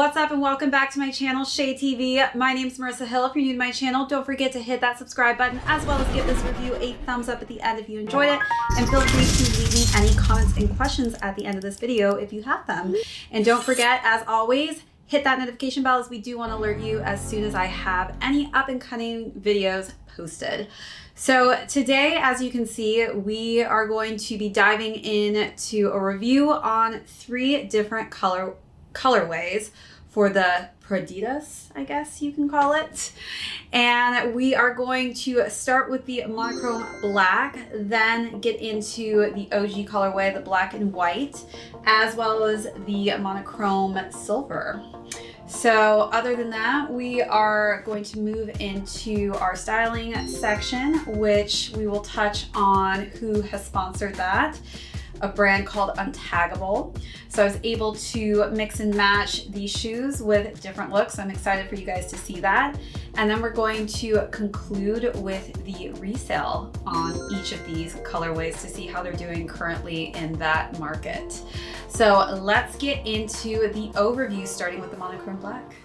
What's up and welcome back to my channel, ShadeTV. My name is Marissa Hill. If you're new to my channel, don't forget to hit that subscribe button as well as give this review a thumbs up at the end if you enjoyed it. And feel free to leave me any comments and questions at the end of this video if you have them. And don't forget, as always, hit that notification bell as we do want to alert you as soon as I have any up and coming videos posted. So today, as you can see, we are going to be diving into a review on 3 different colorways for the Adidas, I guess you can call it. And we are going to start with the monochrome black, then get into the OG colorway, the black and white, as well as the monochrome silver. So other than that, we are going to move into our styling section, which we will touch on who has sponsored that, a brand called Untaggable. So I was able to mix and match these shoes with different looks. I'm excited for you guys to see that. And then we're going to conclude with the resale on each of these colorways to see how they're doing currently in that market. So let's get into the overview, starting with the monochrome black.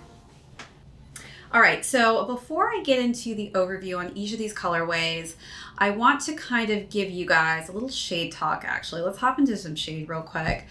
All right, so before I get into the overview on each of these colorways, I want to kind of give you guys a little shade talk, actually. Let's hop into some shade real quick.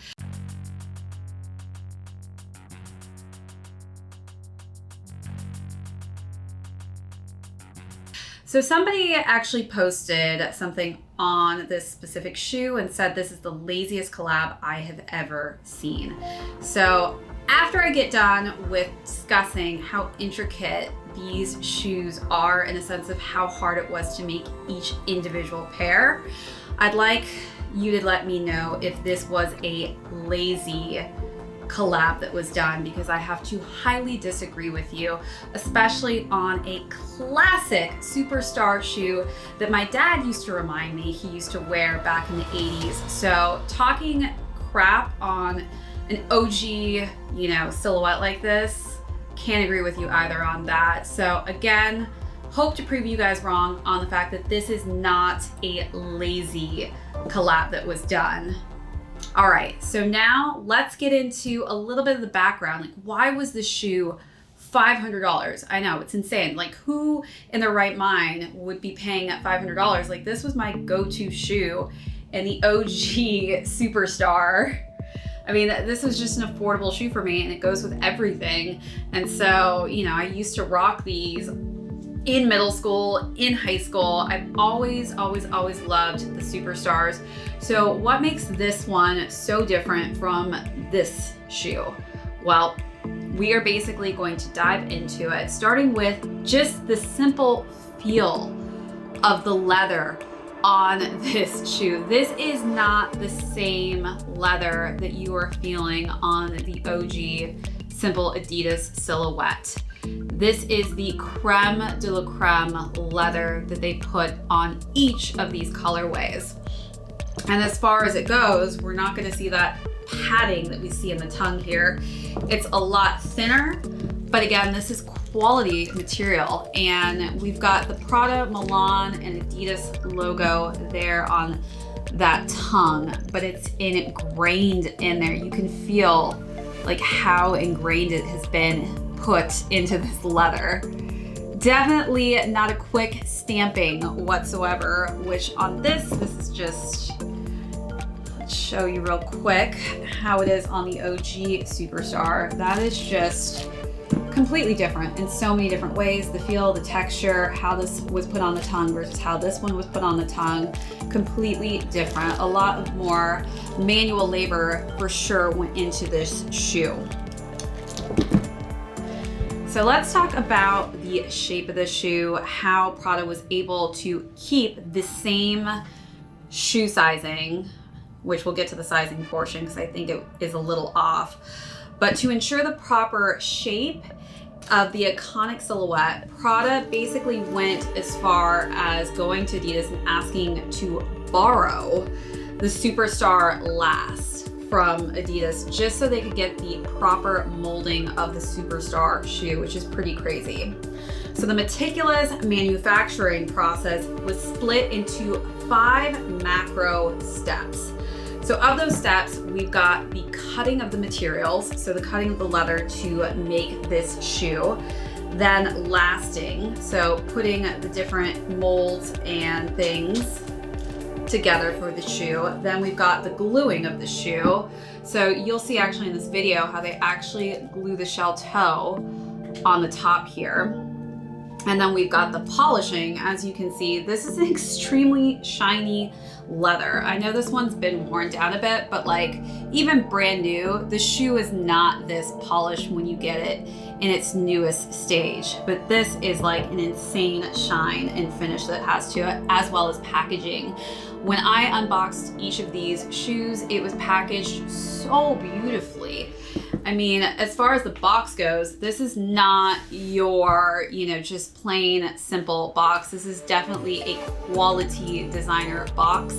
So somebody actually posted something on this specific shoe and said this is the laziest collab I have ever seen. So after I get done with discussing how intricate these shoes are in a sense of how hard it was to make each individual pair, I'd like you to let me know if this was a lazy collab that was done, because I have to highly disagree with you, especially on a classic Superstar shoe that my dad used to remind me he used to wear back in the 80s. So talking crap on an OG, silhouette like this, can't agree with you either on that. So again, hope to prove you guys wrong on the fact that this is not a lazy collab that was done. All right, so now let's get into a little bit of the background. Like, why was this shoe $500? I know, it's insane. Like, who in their right mind would be paying at $500? Like, this was my go-to shoe and the OG Superstar. I mean, this was just an affordable shoe for me, and it goes with everything. And so, I used to rock these in middle school, in high school. I've always loved the Superstars. So what makes this one so different from this shoe? Well, we are basically going to dive into it, starting with just the simple feel of the leather on this shoe. This is not the same leather that you are feeling on the OG simple Adidas silhouette. This is the creme de la creme leather that they put on each of these colorways. And as far as it goes, we're not going to see that padding that we see in the tongue here. It's a lot thinner, but again, this is quality material. And we've got the Prada, Milan, and Adidas logo there on that tongue, but it's ingrained in there. You can feel like how ingrained it has been put into this leather. Definitely not a quick stamping whatsoever, which on this is just, let's show you real quick how it is on the OG Superstar. That is just completely different in so many different ways. The feel, the texture, how this was put on the tongue versus how this one was put on the tongue, completely different. A lot more manual labor for sure went into this shoe. So let's talk about the shape of the shoe, how Prada was able to keep the same shoe sizing, which we'll get to the sizing portion because I think it is a little off, but to ensure the proper shape of the iconic silhouette, Prada basically went as far as going to Adidas and asking to borrow the Superstar last from Adidas just so they could get the proper molding of the Superstar shoe, which is pretty crazy. So the meticulous manufacturing process was split into 5 macro steps. So of those steps, we've got the cutting of the materials, so the cutting of the leather to make this shoe, then lasting, so putting the different molds and things together for the shoe. Then we've got the gluing of the shoe. So you'll see actually in this video how they actually glue the shell toe on the top here. And then we've got the polishing. As you can see, this is an extremely shiny leather. I know this one's been worn down a bit, but like even brand new, the shoe is not this polished when you get it in its newest stage. But this is like an insane shine and finish that it has to it, as well as packaging. When I unboxed each of these shoes, it was packaged so beautifully. I mean, as far as the box goes, this is not your, just plain simple box. This is definitely a quality designer box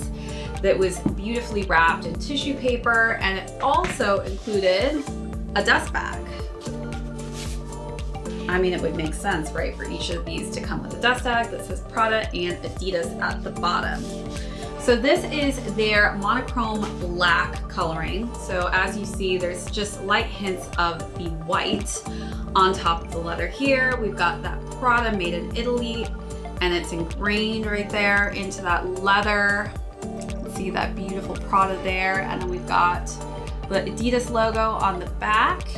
that was beautifully wrapped in tissue paper, and it also included a dust bag. I mean, it would make sense, right, for each of these to come with a dust bag that says Prada and Adidas at the bottom. So this is their monochrome black coloring. So as you see, there's just light hints of the white on top of the leather here. We've got that Prada made in Italy, and it's ingrained right there into that leather. See that beautiful Prada there. And then we've got the Adidas logo on the back.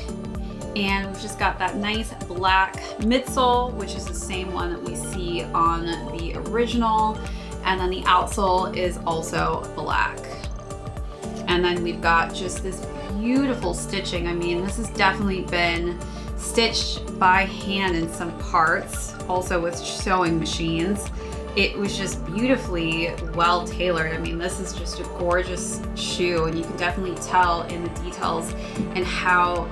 And we've just got that nice black midsole, which is the same one that we see on the original. And then the outsole is also black. And then we've got just this beautiful stitching. I mean, this has definitely been stitched by hand in some parts, also with sewing machines. It was just beautifully well tailored. I mean, this is just a gorgeous shoe, and you can definitely tell in the details and how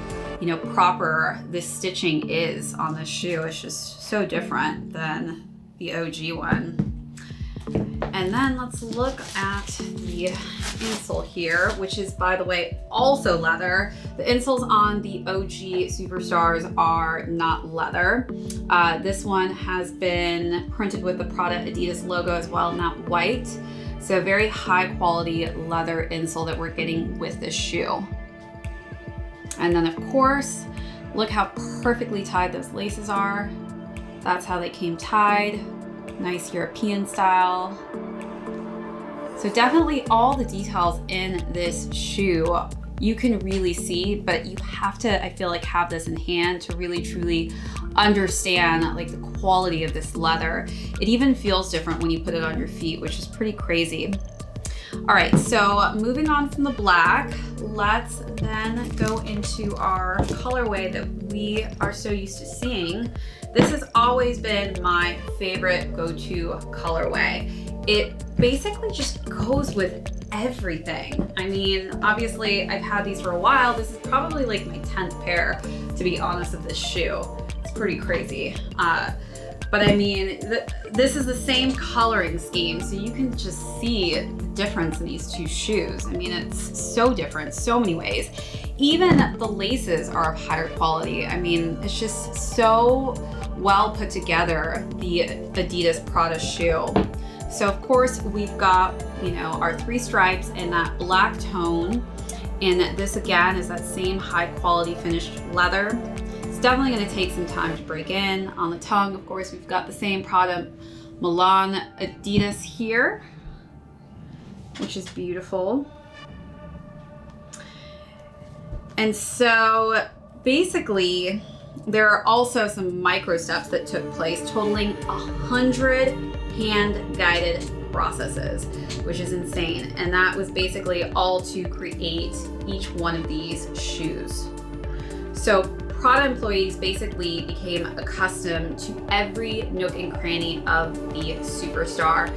proper this stitching is on this shoe. It's just so different than the OG one. And then let's look at the insole here, which is, by the way, also leather. The insoles on the OG Superstars are not leather. This one has been printed with the Prada Adidas logo as well, not white. So very high quality leather insole that we're getting with this shoe. And then of course, look how perfectly tied those laces are. That's how they came tied. Nice European style. So definitely all the details in this shoe you can really see, but you have to, I feel like, have this in hand to really truly understand like the quality of this leather. It even feels different when you put it on your feet, which is pretty crazy. All right, so moving on from the black, let's then go into our colorway that we are so used to seeing. This has always been my favorite go-to colorway. It basically just goes with everything. I mean, obviously I've had these for a while. This is probably like my 10th pair, to be honest, of this shoe. It's pretty crazy. But I mean, this is the same coloring scheme, so you can just see the difference in these two shoes. I mean, it's so different, so many ways. Even the laces are of higher quality. I mean, it's just so well put together, the Adidas Prada shoe. So of course we've got, our 3 stripes in that black tone. And this again is that same high quality finished leather. It's definitely gonna take some time to break in. On the tongue, of course, we've got the same Prada Milan Adidas here, which is beautiful. And so basically, there are also some micro steps that took place, totaling 100 hand-guided processes, which is insane. And that was basically all to create each one of these shoes. So Prada employees basically became accustomed to every nook and cranny of the Superstar.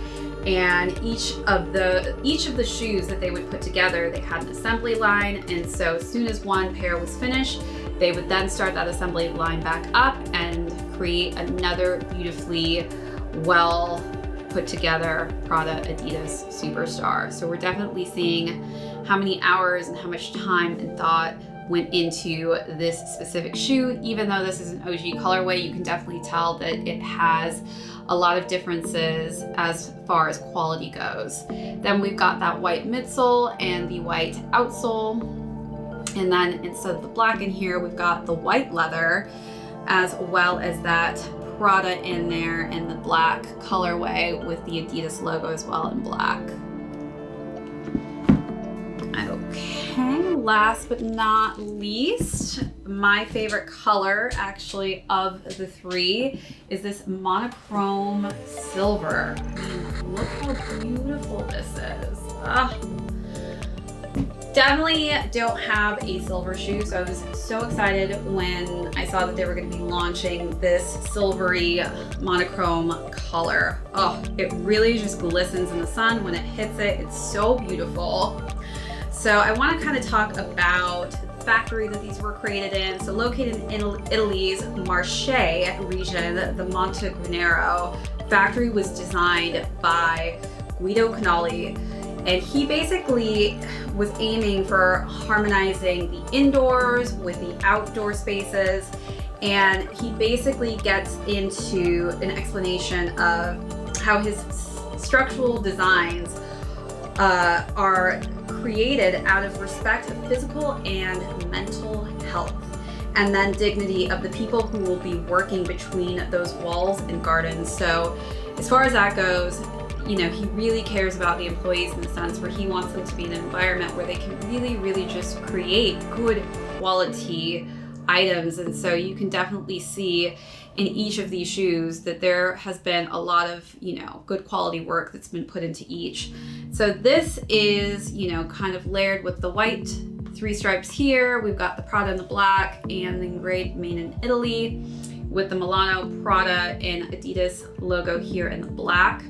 And each of the shoes that they would put together, they had an assembly line. And so as soon as one pair was finished, they would then start that assembly line back up and create another beautifully well put together Prada Adidas Superstar. So we're definitely seeing how many hours and how much time and thought went into this specific shoe. Even though this is an OG colorway, you can definitely tell that it has a lot of differences as far as quality goes. Then we've got that white midsole and the white outsole. And then instead of the black in here, we've got the white leather, as well as that Prada in there in the black colorway with the Adidas logo as well in black. Okay, last but not least, my favorite color actually of the three is this monochrome silver. I mean, look how beautiful this is. Definitely don't have a silver shoe, so I was so excited when I saw that they were going to be launching this silvery monochrome color. Oh, it really just glistens in the sun when it hits it. It's so beautiful. So I want to kind of talk about the factory that these were created in. So located in Italy's Marche region, the Montegranaro factory was designed by Guido Canali, and he basically was aiming for harmonizing the indoors with the outdoor spaces. And he basically gets into an explanation of how his structural designs are created out of respect of physical and mental health, and then dignity of the people who will be working between those walls and gardens. So as far as that goes, you know, he really cares about the employees in the sense where he wants them to be in an environment where they can really just create good quality items. And so you can definitely see in each of these shoes that there has been a lot of, you know, good quality work that's been put into each. So this is, you know, kind of layered with the white 3 stripes here. We've got the Prada in the black and the engraved made in Italy with the Milano, Prada, and Adidas logo here in the black.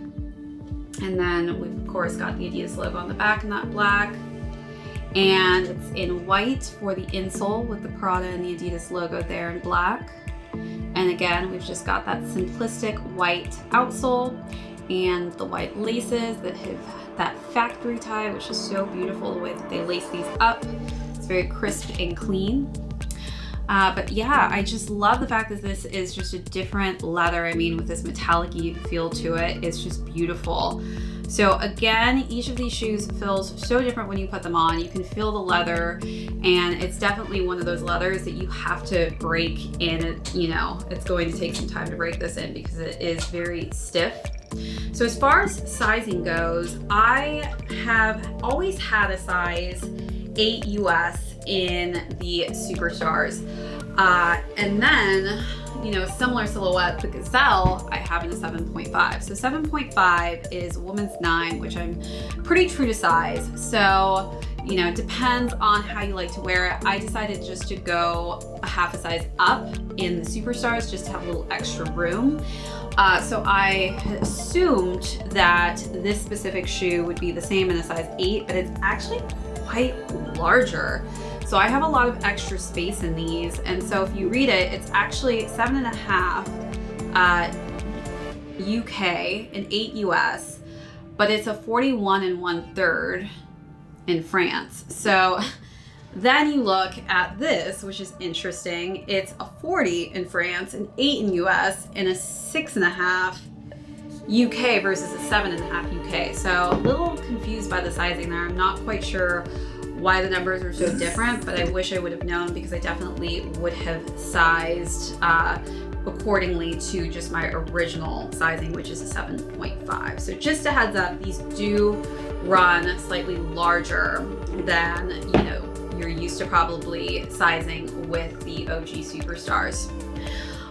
And then we've of course got the Adidas logo on the back in that black. And it's in white for the insole with the Prada and the Adidas logo there in black. And again, we've just got that simplistic white outsole and the white laces that have that factory tie, which is so beautiful the way that they lace these up. It's very crisp and clean. But yeah, I just love the fact that this is just a different leather. I mean, with this metallic-y feel to it, it's just beautiful. So again, each of these shoes feels so different when you put them on. You can feel the leather, and it's definitely one of those leathers that you have to break in. It, you know, it's going to take some time to break this in because it is very stiff. So as far as sizing goes, I have always had a size 8 US in the Superstars. And then, you know, similar silhouette, the Gazelle, I have in a 7.5. So 7.5 is a woman's 9, which I'm pretty true to size. So, you know, it depends on how you like to wear it. I decided just to go a half a size up in the Superstars just to have a little extra room. So I had assumed that this specific shoe would be the same in a size 8, but it's actually quite larger. So I have a lot of extra space in these. And so if you read it, it's actually 7.5 UK and 8 US, but it's a 41 1/3 in France. So then you look at this, which is interesting. It's a 40 in France, an 8 in US, and a 6.5 UK versus a 7.5 UK. So a little confused by the sizing there. I'm not quite sure why the numbers are so different, but I wish I would have known because I definitely would have sized accordingly to just my original sizing, which is a 7.5. So just a heads up, these do run slightly larger than, you know, you're used to probably sizing with the OG Superstars.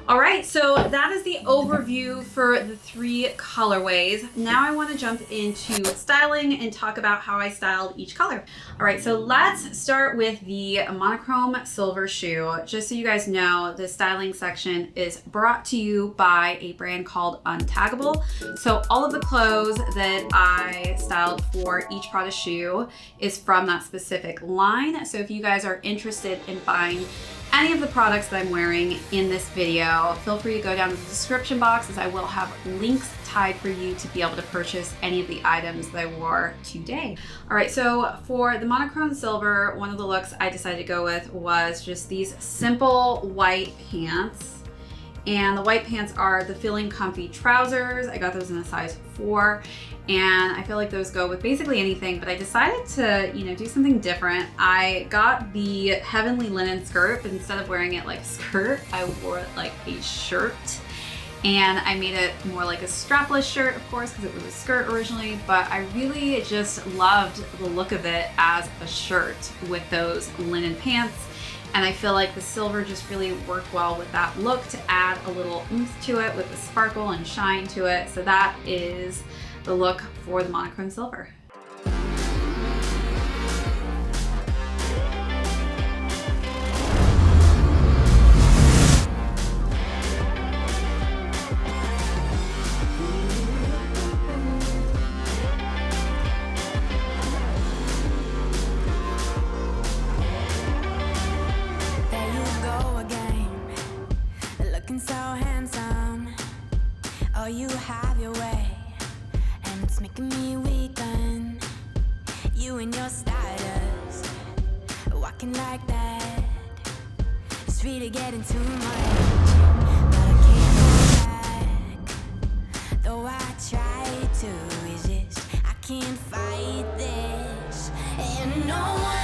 All right, so that is the overview for the 3 colorways. Now I want to jump into styling and talk about how I styled each color. All right, so let's start with the monochrome silver shoe. Just so you guys know, the styling section is brought to you by a brand called Untaggable. So all of the clothes that I styled for each Prada shoe is from that specific line. So if you guys are interested in buying any of the products that I'm wearing in this video, feel free to go down to the description box as I will have links tied for you to be able to purchase any of the items that I wore today. All right, so for the monochrome silver, one of the looks I decided to go with was just these simple white pants And the white pants are the Feeling Comfy trousers. I got those in a size 4. And I feel like those go with basically anything, but I decided to, do something different. I got the Heavenly Linen skirt, but instead of wearing it like a skirt, I wore it like a shirt. And I made it more like a strapless shirt, of course, because it was a skirt originally, but I really just loved the look of it as a shirt with those linen pants. And I feel like the silver just really worked well with that look to add a little oomph to it with the sparkle and shine to it. So that is the look for the monochrome silver. So handsome, oh, you have your way, and it's making me weaken. You and your stylist, walking like that. It's really getting too much, but I can't go back. Though I try to resist, I can't fight this, and no one.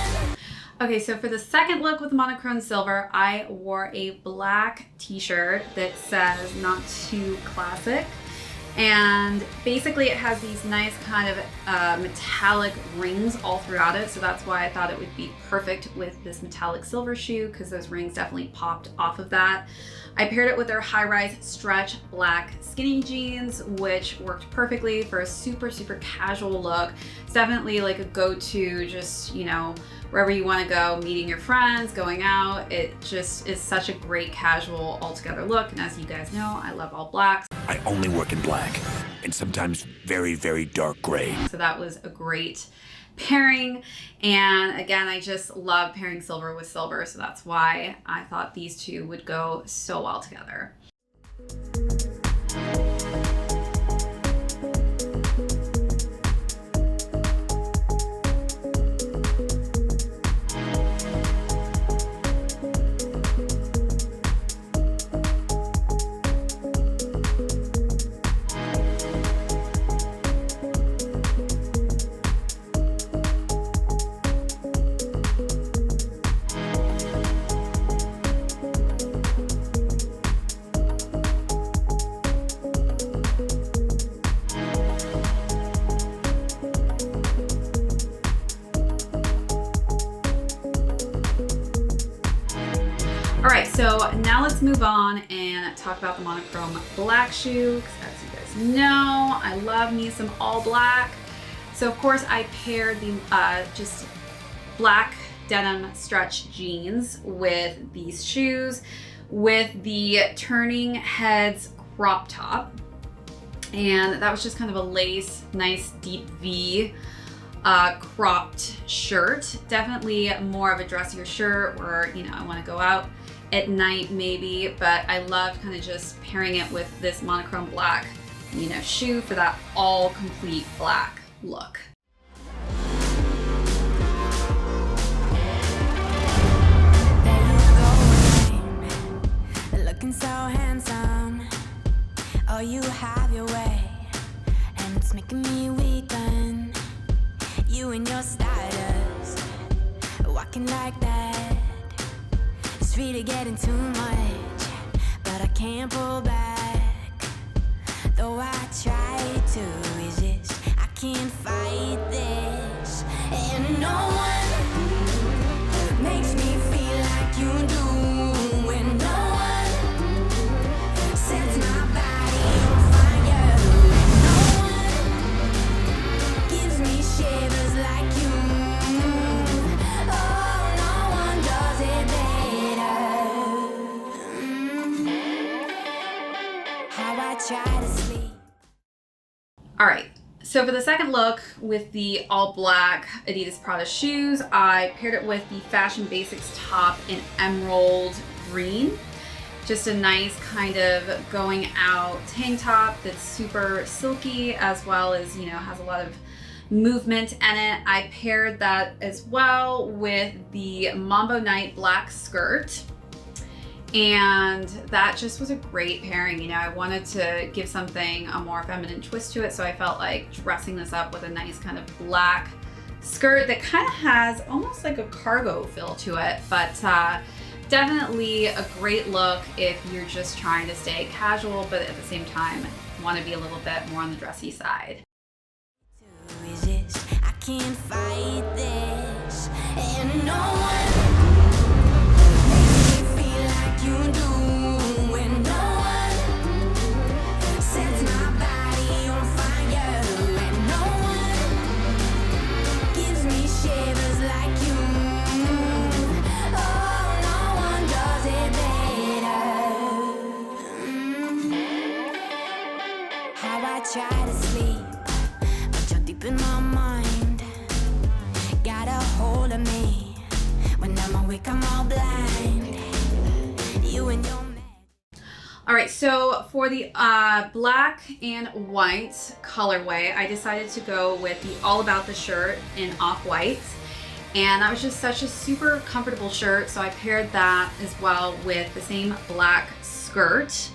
Okay, so for the second look with monochrome silver, I wore a black t-shirt that says "Not Too Classic." And basically it has these nice kind of metallic rings all throughout it. So that's why I thought it would be perfect with this metallic silver shoe, because those rings definitely popped off of that. I paired it with their high-rise stretch black skinny jeans, which worked perfectly for a super, super casual look. It's definitely like a go-to, just, wherever you want to go, meeting your friends, going out. It just is such a great casual altogether look. And as you guys know, I love all blacks. I only work in black, and sometimes very, very dark gray. So that was a great pairing. And again, I just love pairing silver with silver. So that's why I thought these two would go so well together. All right, so now let's move on and talk about the monochrome black shoe, because as you guys know, I love me some all black. So of course I paired the just black denim stretch jeans with these shoes with the Turning Heads crop top. And that was just kind of a lace, nice deep V cropped shirt. Definitely more of a dressier shirt where, I want to go out at night maybe, but I loved kind of just pairing it with this monochrome black, shoe for that all complete black look. Looking so handsome, oh, you have your way, and it's making me weaken. You and your stylist, walking like that. It's really getting too much, but I can't pull back. Though I try to resist, I can't fight this, and no one makes me feel like you do. And no one sets my body on fire. No one gives me shivers like you. Oh, no one does it better. How I try to sleep. All right, so for the second look with the all black Adidas Prada shoes, I paired it with the Fashion Basics top in emerald green. Just a nice kind of going out tank top that's super silky, as well as, has a lot of movement in it. I paired that as well with the Mambo Night black skirt. And that just was a great pairing. You know, I wanted to give something a more feminine twist to it, so I felt like dressing this up with a nice kind of black skirt that kind of has almost like a cargo feel to it, but definitely a great look if you're just trying to stay casual, but at the same time want to be a little bit more on the dressy side. I can't fight this, and no one makes me feel like you do, and no one sets my body on fire, and no one gives me shivers like you. Oh, no one does it better. How I try to sleep, but you're deep in my mind. Got a hold of me. When I'm awake, I'm all blind. You and your magic. All right, so for the black and white colorway, I decided to go with the All About the shirt in off-white. And that was just such a super comfortable shirt, so I paired that as well with the same black skirt.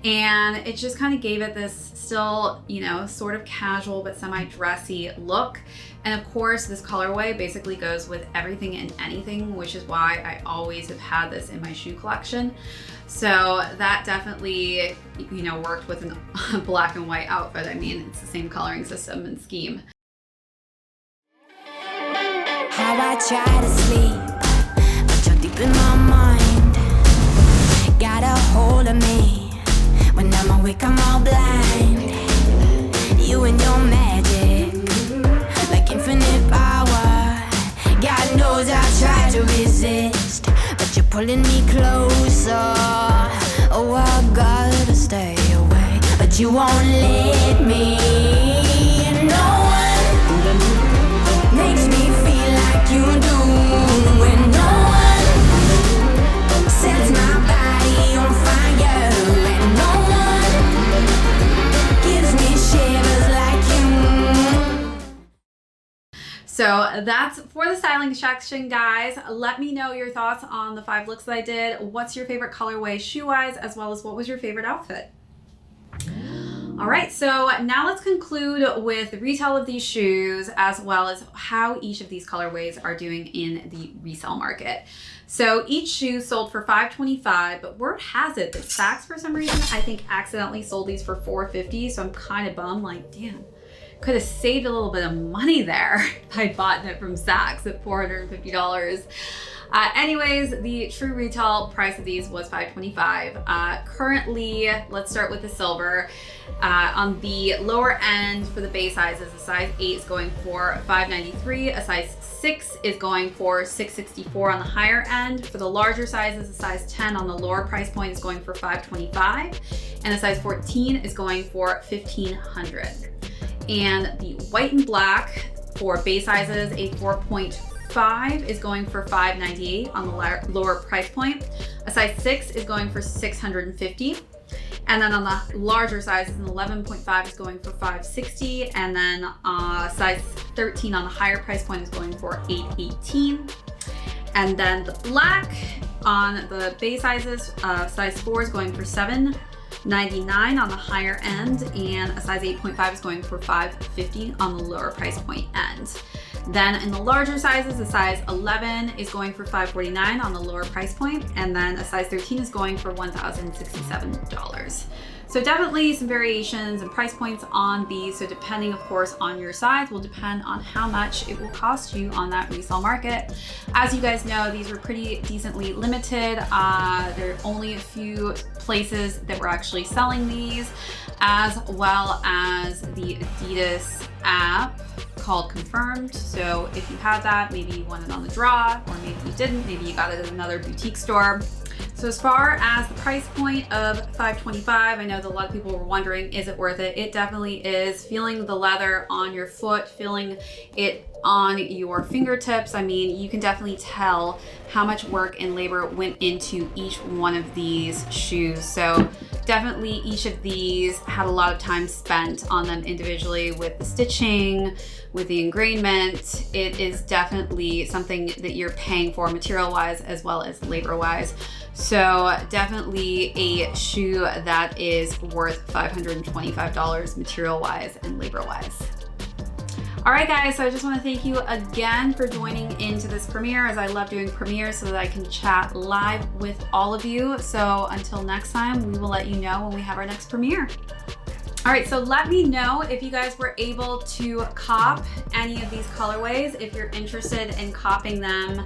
And it just kind of gave it this still, you know, sort of casual but semi-dressy look. And of course, this colorway basically goes with everything and anything, which is why I always have had this in my shoe collection. So that definitely, you know, worked with a black and white outfit. I mean, it's the same coloring system and scheme. How I try to sleep, but you're deep in my mind. Got a hold of me. When I'm awake, I'm all blind. You and your magic, like infinite power. God knows I try to resist, but you're pulling me closer. Oh, I gotta stay away, but you won't let me. No one makes me feel like you do, and no one sets my body on fire, and no one gives me shivers like you. So that's for the styling section, guys. Let me know your thoughts on the 5 looks that I did. What's your favorite colorway shoe-wise, as well as what was your favorite outfit? All right, so now let's conclude with the retail of these shoes, as well as how each of these colorways are doing in the resale market. So each shoe sold for $5.25, but word has it that Saks, for some reason, I think accidentally sold these for $4.50. So I'm kind of bummed, like, damn, could have saved a little bit of money there if I'd bought it from Saks at $450. Anyways, the true retail price of these was $5.25. Currently, let's start with the silver. On the lower end for the base sizes, a size 8 is going for $5.93. A size 6 is going for $6.64 on the higher end. For the larger sizes, a size 10 on the lower price point is going for $5.25. And a size 14 is going for $1,500. And the white and black for base sizes, a 4.5 is going for $5.98 on the lower price point. A size 6 is going for $650. And then on the larger sizes, an 11.5 is going for $560. And then size 13 on the higher price point is going for $818. And then the black on the base sizes, size 4 is going for $7.99 on the higher end, and a size 8.5 is going for $550 on the lower price point end. Then in the larger sizes, a size 11 is going for $549 on the lower price point, and then a size 13 is going for $1,067. So definitely some variations and price points on these. So depending, of course, on your size will depend on how much it will cost you on that resale market. As you guys know, these were pretty decently limited. There are only a few places that were actually selling these, as well as the Adidas app called Confirmed. So if you had that, maybe you won it on the draw, or maybe you didn't, maybe you got it at another boutique store. So as far as the price point of $5.25, I know that a lot of people were wondering, is it worth it? It definitely is. Feeling the leather on your foot, feeling it on your fingertips. I mean, you can definitely tell how much work and labor went into each one of these shoes. So definitely each of these had a lot of time spent on them individually with the stitching, with the engrainment. It is definitely something that you're paying for material-wise as well as labor-wise. So definitely a shoe that is worth $525 material-wise and labor-wise. All right, guys, so I just want to thank you again for joining into this premiere, as I love doing premieres so that I can chat live with all of you. So until next time, we will let you know when we have our next premiere. All right, so let me know if you guys were able to cop any of these colorways, if you're interested in copping them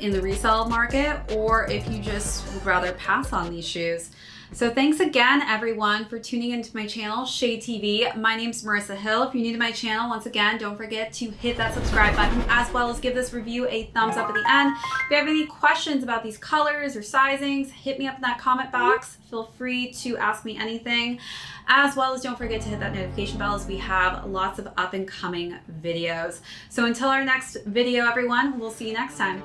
in the resale market, or if you just would rather pass on these shoes. So thanks again, everyone, for tuning into my channel, ShadeTV. My name's Marissa Hill. If you're new to my channel, once again, don't forget to hit that subscribe button, as well as give this review a thumbs up at the end. If you have any questions about these colors or sizings, hit me up in that comment box. Feel free to ask me anything, as well as don't forget to hit that notification bell, as we have lots of up and coming videos. So until our next video, everyone, we'll see you next time.